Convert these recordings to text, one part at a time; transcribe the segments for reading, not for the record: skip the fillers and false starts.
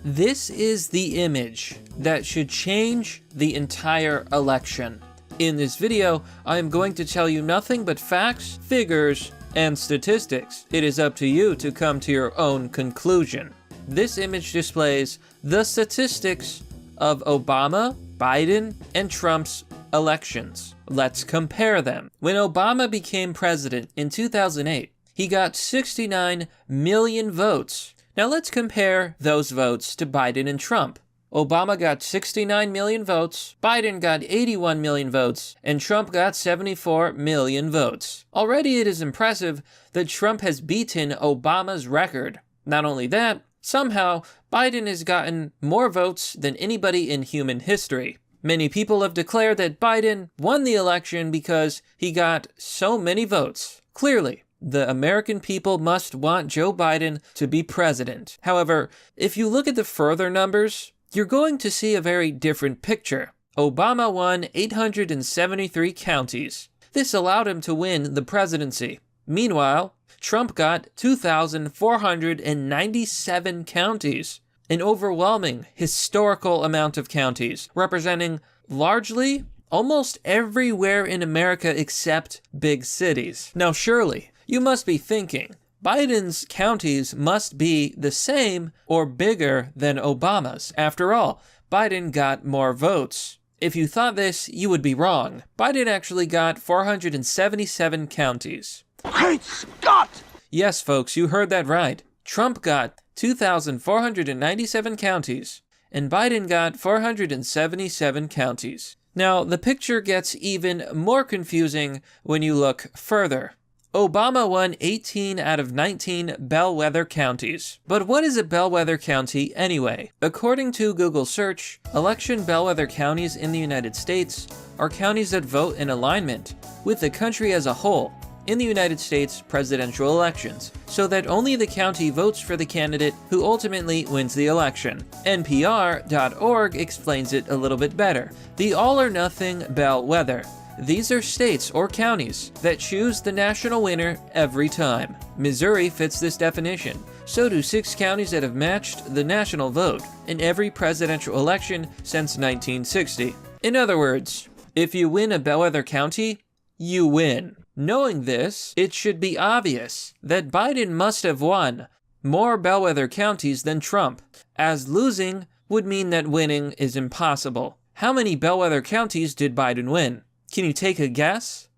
This is the image that should change the entire election. In this video, I am going to tell you nothing but facts, figures, and statistics. It is up to you to come to your own conclusion. This image displays the statistics of Obama, Biden, and Trump's elections. Let's compare them. When Obama became president in 2008, he got 69 million votes. Now let's compare those votes to Biden and Trump. Obama got 69 million votes, Biden got 81 million votes, and Trump got 74 million votes. Already it is impressive that Trump has beaten Obama's record. Not only that, somehow Biden has gotten more votes than anybody in human history. Many people have declared that Biden won the election because he got so many votes. Clearly, the American people must want Joe Biden to be president. However, if you look at the further numbers, you're going to see a very different picture. Obama won 873 counties. This allowed him to win the presidency. Meanwhile, Trump got 2,497 counties, an overwhelming historical amount of counties, representing largely almost everywhere in America except big cities. Now surely, you must be thinking, Biden's counties must be the same or bigger than Obama's. After all, Biden got more votes. If you thought this, you would be wrong. Biden actually got 477 counties. Great Scott! Yes, folks, you heard that right. Trump got 2,497 counties, and Biden got 477 counties. Now, the picture gets even more confusing when you look further. Obama won 18 out of 19 bellwether counties. But what is a bellwether county anyway? According to Google search, election bellwether counties in the United States are counties that vote in alignment with the country as a whole in the United States presidential elections, so that only the county votes for the candidate who ultimately wins the election. NPR.org explains it a little bit better. The all-or-nothing bellwether. These are states or counties that choose the national winner every time. Missouri fits this definition. So do 6 counties that have matched the national vote in every presidential election since 1960. In other words, if you win a bellwether county, you win. Knowing this, it should be obvious that Biden must have won more bellwether counties than Trump, as losing would mean that winning is impossible. How many bellwether counties did Biden win? Can you take a guess?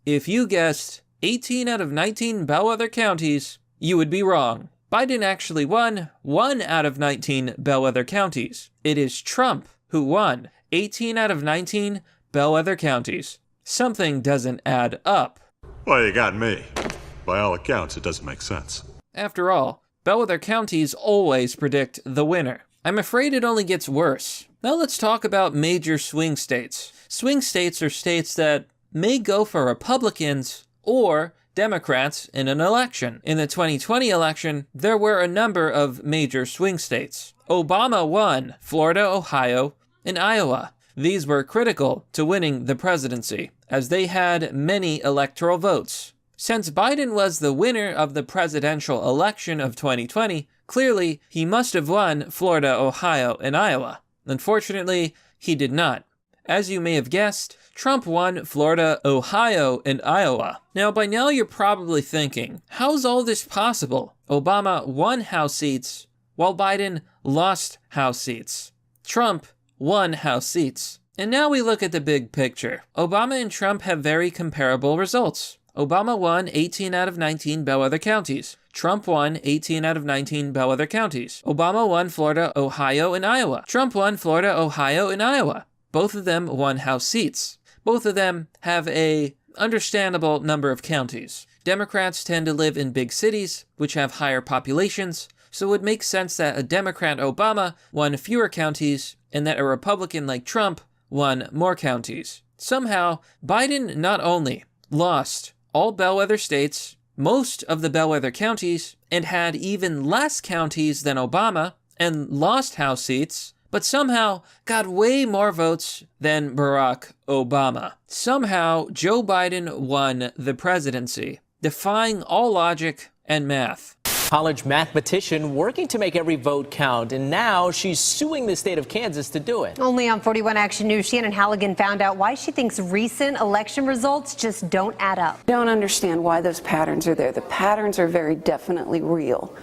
If you guessed 18 out of 19 bellwether counties, you would be wrong. Biden actually won 1 out of 19 bellwether counties. It is Trump who won 18 out of 19 bellwether counties. Something doesn't add up. Well, you got me. By all accounts, it doesn't make sense. After all, bellwether counties always predict the winner. I'm afraid it only gets worse. Now let's talk about major swing states. Swing states are states that may go for Republicans or Democrats in an election. In the 2020 election, there were a number of major swing states. Obama won Florida, Ohio, and Iowa. These were critical to winning the presidency, as they had many electoral votes. Since Biden was the winner of the presidential election of 2020, clearly he must have won Florida, Ohio, and Iowa. Unfortunately, he did not. As you may have guessed, Trump won Florida, Ohio, and Iowa. Now, by now you're probably thinking, how's all this possible? Obama won House seats, while Biden lost House seats. Trump won House seats. And now we look at the big picture. Obama and Trump have very comparable results. Obama won 18 out of 19 bellwether counties. Trump won 18 out of 19 bellwether counties. Obama won Florida, Ohio, and Iowa. Trump won Florida, Ohio, and Iowa. Both of them won House seats. Both of them have a understandable number of counties. Democrats tend to live in big cities, which have higher populations, so it would make sense that a Democrat Obama won fewer counties and that a Republican like Trump won more counties. Somehow, Biden not only lost all bellwether states, most of the bellwether counties, and had even less counties than Obama, and lost House seats, but somehow got way more votes than Barack Obama. Somehow, Joe Biden won the presidency. defying all logic and math. College mathematician working to make every vote count, and now she's suing the state of Kansas to do it. Only on 41 Action News, Shannon Halligan found out why she thinks recent election results just don't add up. Don't understand why those patterns are there. The patterns are very definitely real,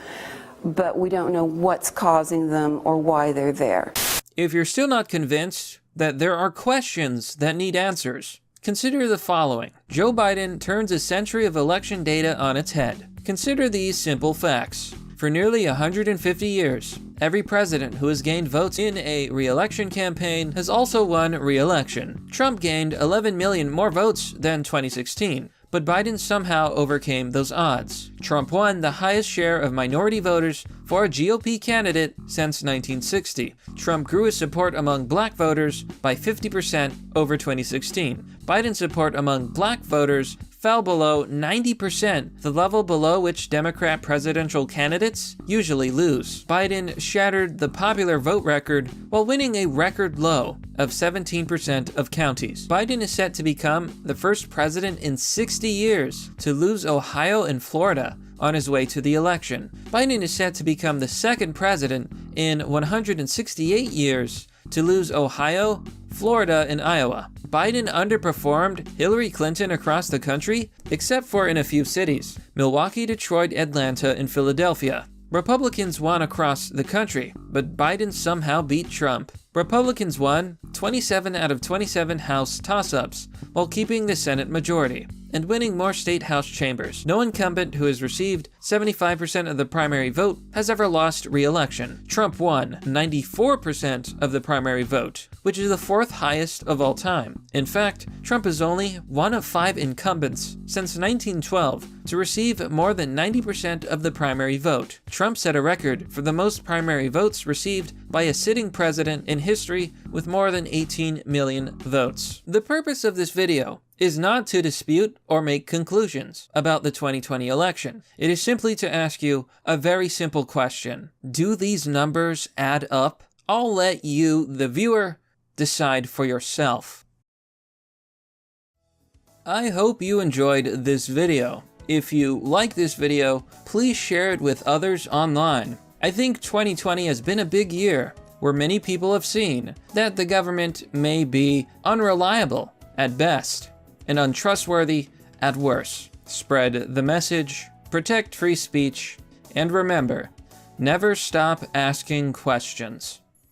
but we don't know what's causing them or why they're there. If you're still not convinced that there are questions that need answers, consider the following. Joe Biden turns a century of election data on its head. Consider these simple facts. For nearly 150 years, every president who has gained votes in a re-election campaign has also won re-election. Trump gained 11 million more votes than 2016, but Biden somehow overcame those odds. Trump won the highest share of minority voters for a GOP candidate since 1960. Trump grew his support among black voters by 50% over 2016. Biden's support among black voters fell below 90%, the level below which Democrat presidential candidates usually lose. Biden shattered the popular vote record while winning a record low of 17% of counties. Biden is set to become the first president in 60 years to lose Ohio and Florida on his way to the election. Biden is set to become the second president in 168 years to lose Ohio, Florida, and Iowa. Biden underperformed Hillary Clinton across the country, except for in a few cities: Milwaukee, Detroit, Atlanta, and Philadelphia. Republicans won across the country, but Biden somehow beat Trump. Republicans won 27 out of 27 House toss-ups, while keeping the Senate majority and winning more state House chambers. No incumbent who has received 75% of the primary vote has ever lost re-election. Trump won 94% of the primary vote, which is the fourth highest of all time. In fact, Trump is only one of 5 incumbents since 1912 to receive more than 90% of the primary vote. Trump set a record for the most primary votes received by a sitting president in history with more than 18 million votes. The purpose of this video is not to dispute or make conclusions about the 2020 election. It is simply to ask you a very simple question. Do these numbers add up? I'll let you, the viewer, decide for yourself. I hope you enjoyed this video. If you like this video, please share it with others online. I think 2020 has been a big year where many people have seen that the government may be unreliable at best and untrustworthy at worst. Spread the message, protect free speech, and remember, never stop asking questions.